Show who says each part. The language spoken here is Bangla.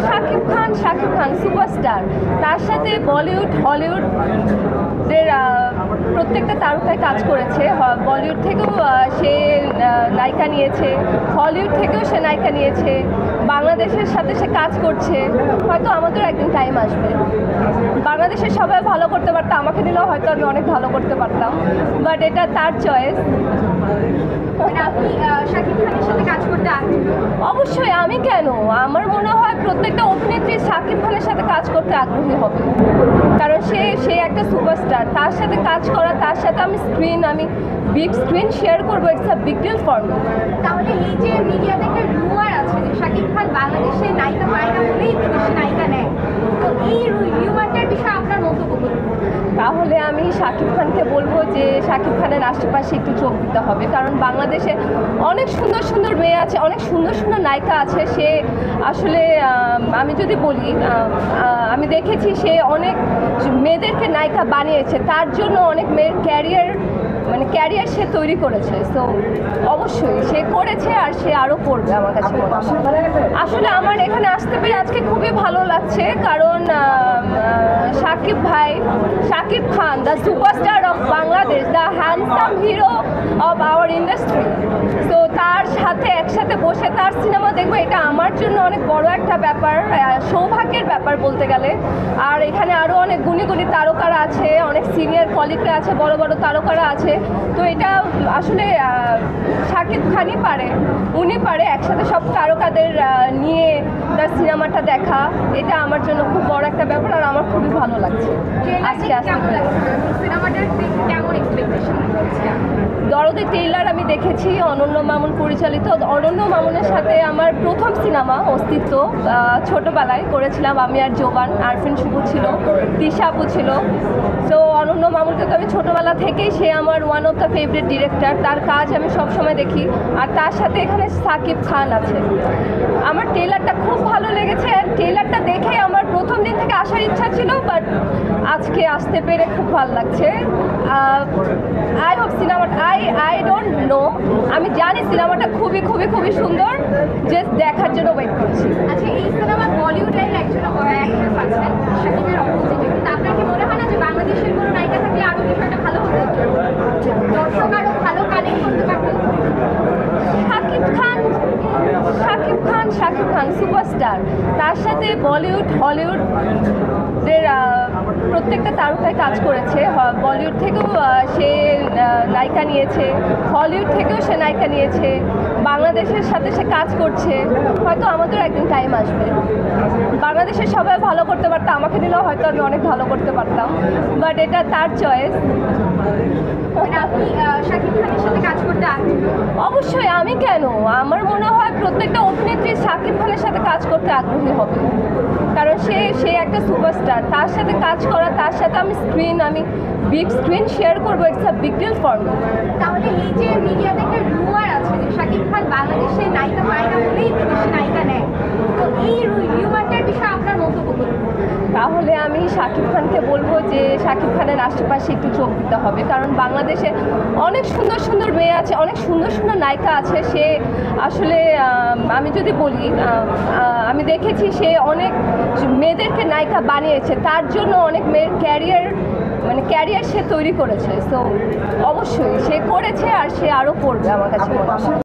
Speaker 1: শাকিব খান সুপারস্টার। তার সাথে বলিউড হলিউডের প্রত্যেকটা তারকায় কাজ করেছে। বলিউড থেকেও সে নায়িকা নিয়েছে, হলিউড থেকেও সে নায়িকা নিয়েছে, বাংলাদেশের সাথে সে কাজ করছে। হয়তো আমাদের একদিন টাইম আসবে, বাংলাদেশের সবাই ভালো করতে পারতাম, আমাকে দিলেও হয়তো আমি অনেক ভালো করতে পারতাম, বাট এটা তার চয়েস।
Speaker 2: আপনি শাকিব খানের সাথে কাজ করতে
Speaker 1: অবশ্যই, আমি কেন, আমার মনে হয় প্রত্যেকটা অভিনেত্রী শাকিব খানের সাথে কাজ করতে আগ্রহী হবে, কারণ সে একটা সুপারস্টার। তার সাথে কাজ করা, তার সাথে আমি বিগ স্ক্রিন শেয়ার করবো, it's a big deal for me.
Speaker 2: তাহলে এই যে মিডিয়াতে একটা রুমার আছে যে শাকিব খান বাংলাদেশে নায়িকা পায় না বলেই বিদেশি নায়িকা নেয়, তো এই রুমারটার বিষয়ে আপনার মন্তব্য করুন।
Speaker 1: তাহলে আমি শাকিব খানকে বলবো যে শাকিব খানের আশেপাশে একটু চোখ দিতে হবে, কারণ বাংলাদেশে অনেক সুন্দর সুন্দর মেয়ে আছে, অনেক সুন্দর সুন্দর নায়িকা আছে। সে আসলে আমি যদি বলি, আমি দেখেছি সে অনেক মেয়েদেরকে নায়িকা বানিয়েছে, তার জন্য অনেক মেয়ের ক্যারিয়ার সে তৈরি করেছে। সো অবশ্যই সে করেছে আর সে আরও করবে আমার কাছে মনে হয়। আসলে আমার এখানে আসতে পেরে আজকে খুবই ভালো লাগছে, কারণ Shakib Khan, the superstar of Bangladesh, the handsome hero of our industry. তো তার সাথে একসাথে বসে তার সিনেমা দেখবো, এটা আমার জন্য অনেক বড় একটা ব্যাপার, সৌভাগ্যের ব্যাপার বলতে গেলে। আর এখানে আরও অনেক গুণী তারকারা আছে, অনেক সিনিয়র কলিগরা আছে, বড় বড় তারকারা আছে। তো এটা আসলে শাকিব খানই পারে, উনি পারে একসাথে সব তারকাদের নিয়ে তার সিনেমাটা দেখা। এটা আমার জন্য খুব বড় একটা ব্যাপার, আর আমার খুবই ভালো লাগছে আজকে আসতে পেরে।
Speaker 2: সিনেমাটার কেমন এক্সপেকটেশন?
Speaker 1: দরদে টেইলার আমি দেখেছি, অনন্য মামুন পরিচালিত। অনন্য মামুনের সাথে আমার প্রথম সিনেমা অস্তিত্ব, ছোটোবেলায় করেছিলাম আমি আর জোবান, আরফিন শুভু ছিল, তিশা আপু ছিল। তো অনন্য মামুনকে তো আমি ছোটোবেলা থেকেই, সে আমার one of the favourite director, তার কাজ আমি সবসময় দেখি। আর তার সাথে এখানে শাকিব খান আছে। আমার ট্রেলারটা খুব ভালো লেগেছে, ট্রেলারটা দেখে আমার প্রথম দিন থেকে আসার ইচ্ছা ছিল, বাট আজকে আসতে পেরে খুব ভালো লাগছে। আই হোপ সিনেমাটা, আই ডোন্ট নো, আমি জানি সিনেমাটা খুবই খুবই খুবই সুন্দর, জাস্ট দেখার জন্য ওয়েট করছি।
Speaker 2: আচ্ছা, এই সিনেমা বলিউডের একজন অ্যাক্ট্রেস আছেন শাকিবের অপোজিটে, কিন্তু আপনার কি মনে হয় না যে বাংলাদেশের কোনো নায়িকা থাকলে আরও বিষয়টা ভালো হতো, দর্শক আরও ভালো কানেক্ট করতে পারতো?
Speaker 1: শাকিব খান সুপারস্টার। তার সাথে বলিউড হলিউডের প্রত্যেকটা তারকায় কাজ করেছে। বলিউড থেকেও সে নায়িকা নিয়েছে, হলিউড থেকেও সে নায়িকা নিয়েছে, বাংলাদেশের সাথে সে কাজ করছে। হয়তো আমাদের একদিন টাইম আসবে, বাংলাদেশের সবাই ভালো করতে পারতাম, আমাকে দিলেও হয়তো আমি অনেক ভালো করতে পারতাম, বাট এটা তার চয়েস।
Speaker 2: আপনি শাকিব খানের সাথে কাজ করতে
Speaker 1: অবশ্যই, আমি কেন, আমার মনে হয় প্রত্যেকটা অভিনেত্রী শাকিব খানের সাথে কাজ করতে আগ্রহী হবে, কারণ সে একটা সুপারস্টার। তার সাথে কাজ করা, তার সাথে আমি বিগ স্ক্রিন শেয়ার করবো, it's a big deal for me.
Speaker 2: তাহলে এই যে মিডিয়াতে একটা রুমার আছে যে শাকিব খান বাংলাদেশে নায়িকা পায় না বলেই বিদেশি নায়িকা নেয়, তো এই রুমারটার বিষয়ে আপনার মন্তব্য করুন।
Speaker 1: তাহলে আমি শাকিব খানকে বলবো যে শাকিব খানের আশেপাশে একটু চোখ দিতে হবে, কারণ বাংলাদেশে অনেক সুন্দর সুন্দর মেয়ে আছে, অনেক সুন্দর সুন্দর নায়িকা আছে। সে আসলে আমি যদি বলি, আমি দেখেছি সে অনেক মেয়েদেরকে নায়িকা বানিয়েছে, তার জন্য অনেক মেয়ের ক্যারিয়ার সে তৈরি করেছে। সো অবশ্যই সে করেছে আর সে আরও করবে আমার কাছে মনে হয়।